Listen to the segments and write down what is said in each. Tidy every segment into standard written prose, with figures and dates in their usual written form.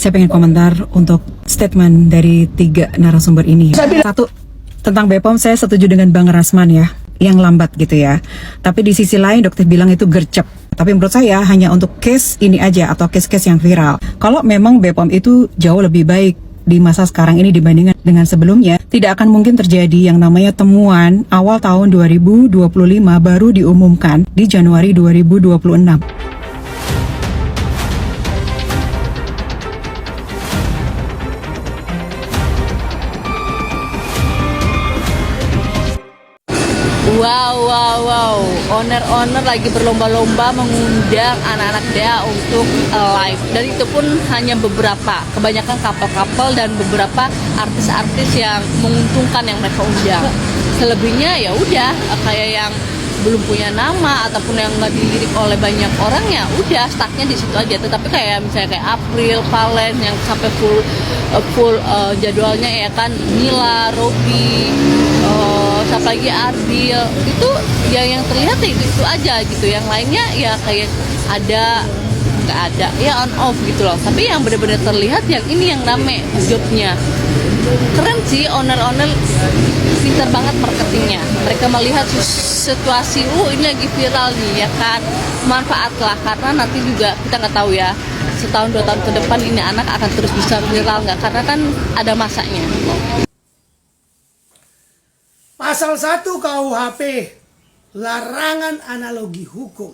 Saya pengen komentar untuk statement dari 3 narasumber ini. Satu, tentang BPOM saya setuju dengan Bang Rasman ya, yang lambat gitu ya. Tapi di sisi lain dokter bilang itu gercep. Tapi menurut saya hanya untuk case ini aja atau case-case yang viral. Kalau memang BPOM itu jauh lebih baik di masa sekarang ini dibandingkan dengan sebelumnya, tidak akan mungkin terjadi yang namanya temuan awal tahun 2025 baru diumumkan di Januari 2026. Wow. Owner-owner lagi berlomba-lomba mengundang anak-anak DEA untuk live. Dan itu pun hanya beberapa. Kebanyakan couple-couple dan beberapa artis-artis yang menguntungkan yang mereka undang. Selebihnya ya udah kayak yang belum punya nama ataupun yang nggak dilirik oleh banyak orang, ya udah stucknya di situ aja. Tetapi kayak misalnya kayak April, Valen yang sampai full jadwalnya ya kan, Mila, Robby, siapa lagi, Ardil, itu yang terlihat ya itu aja gitu. Yang lainnya ya kayak ada nggak ada ya on off gitu loh. Tapi yang benar-benar terlihat yang ini yang rame jobnya. Keren sih, owner-owner pintar banget marketingnya. Mereka melihat situasi, ini lagi viral nih ya kan, manfaatlah, karena nanti juga kita nggak tahu ya, setahun 2 tahun ke depan ini anak akan terus bisa viral nggak, karena kan ada masanya. Pasal 1 KUHP, larangan analogi hukum.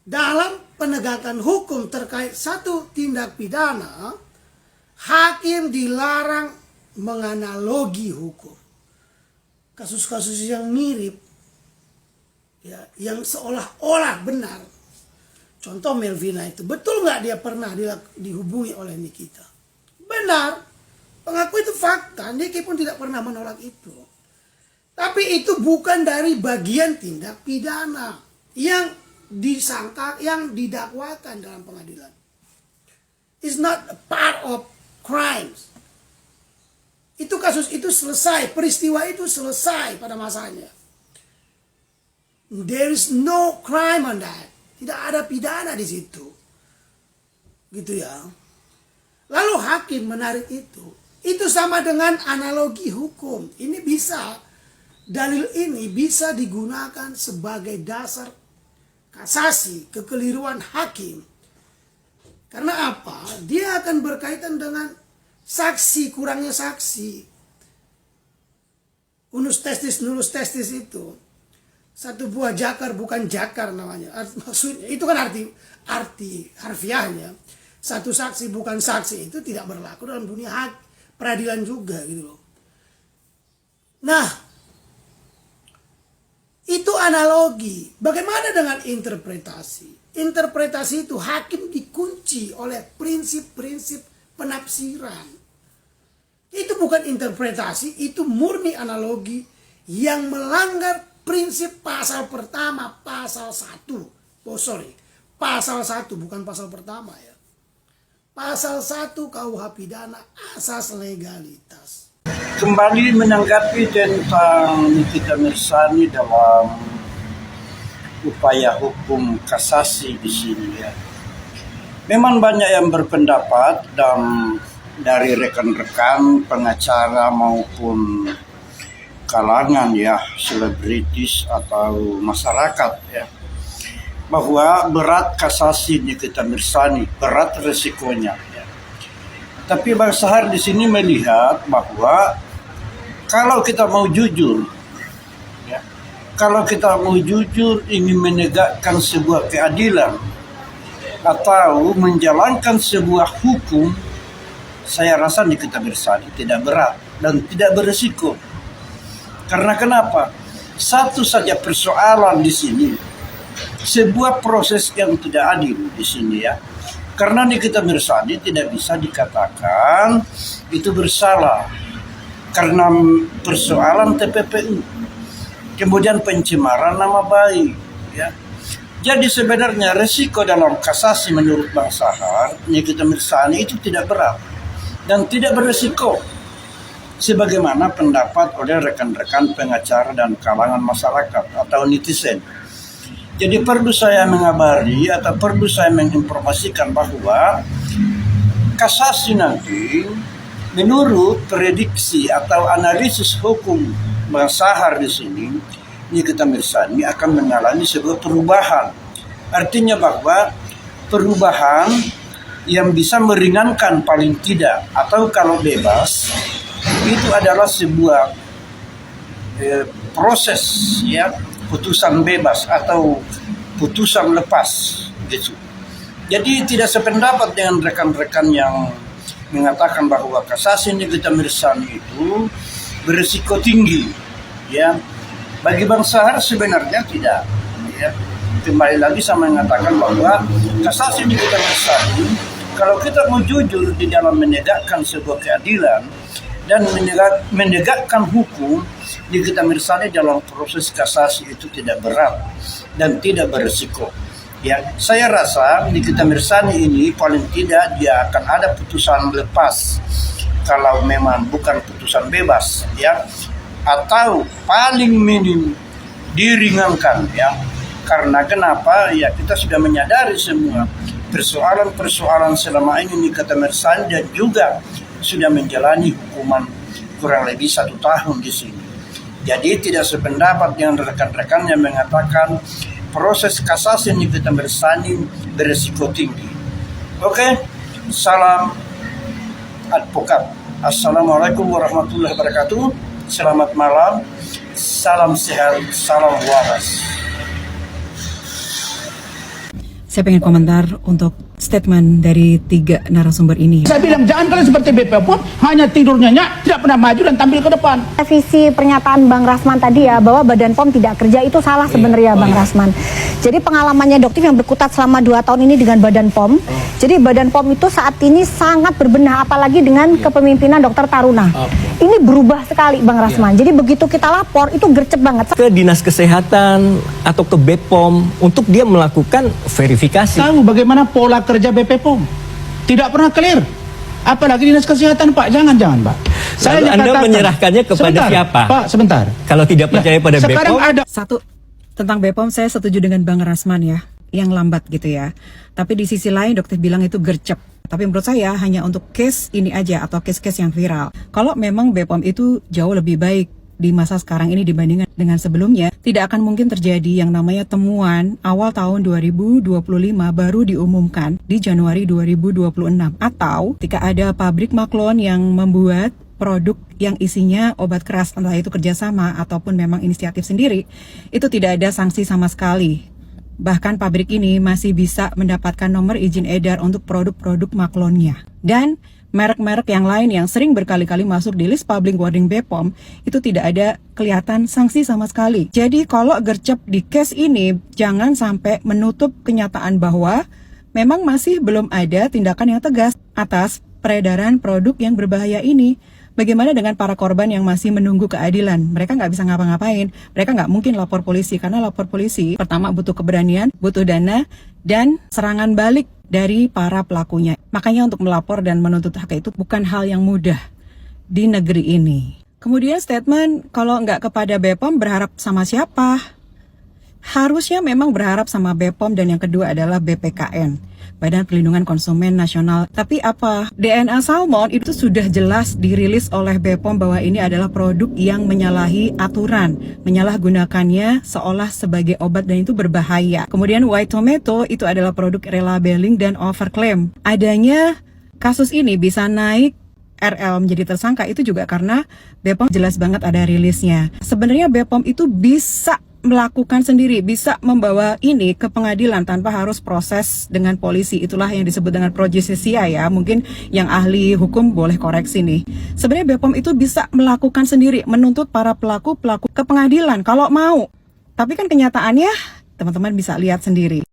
Dalam penegakan hukum terkait satu tindak pidana, hakim dilarang menganalogi hukum. Kasus-kasus yang mirip, ya, yang seolah-olah benar. Contoh Melvina itu, betul nggak dia pernah dihubungi oleh Nikita? Benar, pengaku itu fakta. Niki pun tidak pernah menolak itu. Tapi itu bukan dari bagian tindak pidana yang disangka, yang didakwakan dalam pengadilan. It's not a part of crimes. Itu kasus itu selesai, peristiwa itu selesai pada masanya. There is no crime on that. Tidak ada pidana di situ. Gitu ya. Lalu hakim menarik itu. Itu sama dengan analogi hukum. Ini bisa, dalil ini bisa digunakan sebagai dasar kasasi kekeliruan hakim. Karena apa? Dia akan berkaitan dengan saksi, kurangnya saksi. Unus testis, nulus testis itu. Satu buah jakar bukan jakar namanya. Maksudnya, itu kan arti harfiahnya. Satu saksi bukan saksi itu tidak berlaku dalam dunia peradilan juga gitu loh. Nah, itu analogi. Bagaimana dengan interpretasi? Interpretasi itu hakim dikunci oleh prinsip-prinsip penafsiran. Itu bukan interpretasi, itu murni analogi yang melanggar prinsip pasal pertama, pasal 1. Pasal 1 bukan pasal pertama ya. Pasal 1 KUH pidana asas legalitas. Kembali menanggapi tentang Nikita Mirzani dalam upaya hukum kasasi di sini ya. Memang banyak yang berpendapat dari rekan-rekan pengacara maupun kalangan ya, selebritis atau masyarakat ya, bahwa berat kasasi Nikita Mirzani, berat resikonya ya. Tapi Bang Sahar di sini melihat bahwa kalau kita mau jujur ya, kalau kita mau jujur ingin menegakkan sebuah keadilan atau menjalankan sebuah hukum, saya rasa Nikita Mirzani tidak berat dan tidak beresiko. Karena kenapa? Satu saja persoalan di sini, sebuah proses yang tidak adil di sini ya. Karena Nikita Mirzani tidak bisa dikatakan itu bersalah karena persoalan TPPU, kemudian pencemaran nama baik ya. Jadi sebenarnya resiko dalam kasasi menurut Bang Sahar, Nikita Mirzani itu tidak berat dan tidak beresiko, sebagaimana pendapat oleh rekan-rekan pengacara dan kalangan masyarakat atau netizen. Jadi perlu saya mengabari atau perlu saya menginformasikan bahwa kasasi nanti, menurut prediksi atau analisis hukum Bang Sahar di sini, Nikita Mirzani akan mengalami sebuah perubahan. Artinya bahwa perubahan yang bisa meringankan paling tidak, atau kalau bebas, itu adalah sebuah proses ya, putusan bebas atau putusan lepas gitu. Jadi tidak sependapat dengan rekan-rekan yang mengatakan bahwa kasasi Nikita Mirzani itu berisiko tinggi ya. Bagi Bang Sahar sebenarnya tidak ya. Kembali lagi saya mengatakan bahwa kasasi Nikita Mirzani, kalau kita mau jujur di dalam menegakkan sebuah keadilan dan menegakkan hukum, Nikita Mirzani dalam proses kasasi itu tidak berat dan tidak berisiko. Ya, saya rasa Nikita Mirzani ini paling tidak dia akan ada putusan lepas kalau memang bukan putusan bebas ya, atau paling minim diringankan ya. Karena kenapa? Ya, kita sudah menyadari semua persoalan-persoalan selama ini Nikita Mirzani dan juga sudah menjalani hukuman kurang lebih 1 tahun di sini. Jadi tidak sependapat dengan rekan-rekan yang mengatakan proses kasasi Nikita Mirzani berisiko tinggi. Oke, salam advokat. Assalamualaikum warahmatullahi wabarakatuh. Selamat malam, salam sehat, salam waras. Saya pengen komentar untuk statement dari 3 narasumber ini. Saya bilang jangan kalian seperti BP pun hanya tidur nyenyak, tidak pernah maju dan tampil ke depan. Visi pernyataan Bang Rasman tadi ya, bahwa Badan POM tidak kerja, itu salah sebenarnya Bang Rasman. Jadi pengalamannya Doktif yang berkutat selama 2 tahun ini dengan Badan POM. Jadi Badan POM itu saat ini sangat berbenah, apalagi dengan kepemimpinan Dr. Taruna. Ini berubah sekali Bang Rasman. Jadi begitu kita lapor itu gercep banget. Ke Dinas Kesehatan atau ke BPOM untuk dia melakukan verifikasi. Tahu bagaimana pola kerja BP POM? Tidak pernah clear. Apalagi Dinas Kesehatan, Pak. Jangan Pak. Lalu Anda menyerahkannya kepada sebentar, siapa? Pak, sebentar. Kalau tidak percaya pada sekarang BPOM, ada Satu, tentang BPOM saya setuju dengan Bang Rasman ya, yang lambat gitu ya. Tapi di sisi lain dokter bilang itu gercep. Tapi menurut saya hanya untuk case ini aja atau case-case yang viral. Kalau memang BPOM itu jauh lebih baik di masa sekarang ini dibandingkan dengan sebelumnya, tidak akan mungkin terjadi yang namanya temuan awal tahun 2025 baru diumumkan di Januari 2026. Atau ketika ada pabrik maklon yang membuat produk yang isinya obat keras, entah itu kerjasama ataupun memang inisiatif sendiri, itu tidak ada sanksi sama sekali. Bahkan pabrik ini masih bisa mendapatkan nomor izin edar untuk produk-produk maklonnya. Dan merek-merek yang lain yang sering berkali-kali masuk di list public warning BPOM, itu tidak ada kelihatan sanksi sama sekali. Jadi kalau gercep di case ini, jangan sampai menutup kenyataan bahwa memang masih belum ada tindakan yang tegas atas peredaran produk yang berbahaya ini. Bagaimana dengan para korban yang masih menunggu keadilan? Mereka nggak bisa ngapa-ngapain. Mereka nggak mungkin lapor polisi, karena lapor polisi pertama butuh keberanian, butuh dana, dan serangan balik dari para pelakunya. Makanya untuk melapor dan menuntut hak itu bukan hal yang mudah di negeri ini. Kemudian statement kalau nggak kepada BPOM berharap sama siapa? Harusnya memang berharap sama BPOM, dan yang kedua adalah BPKN, Badan Perlindungan Konsumen Nasional. Tapi apa? DNA salmon itu sudah jelas dirilis oleh BPOM bahwa ini adalah produk yang menyalahi aturan, menyalahgunakannya seolah sebagai obat dan itu berbahaya. Kemudian white tomato itu adalah produk relabeling dan overclaim. Adanya kasus ini bisa naik RL menjadi tersangka itu juga karena BPOM jelas banget ada rilisnya. Sebenarnya BPOM itu bisa melakukan sendiri, bisa membawa ini ke pengadilan tanpa harus proses dengan polisi. Itulah yang disebut dengan pro justisia ya. Mungkin yang ahli hukum boleh koreksi nih. Sebenarnya BPOM itu bisa melakukan sendiri, menuntut para pelaku ke pengadilan kalau mau. Tapi kan kenyataannya teman-teman bisa lihat sendiri.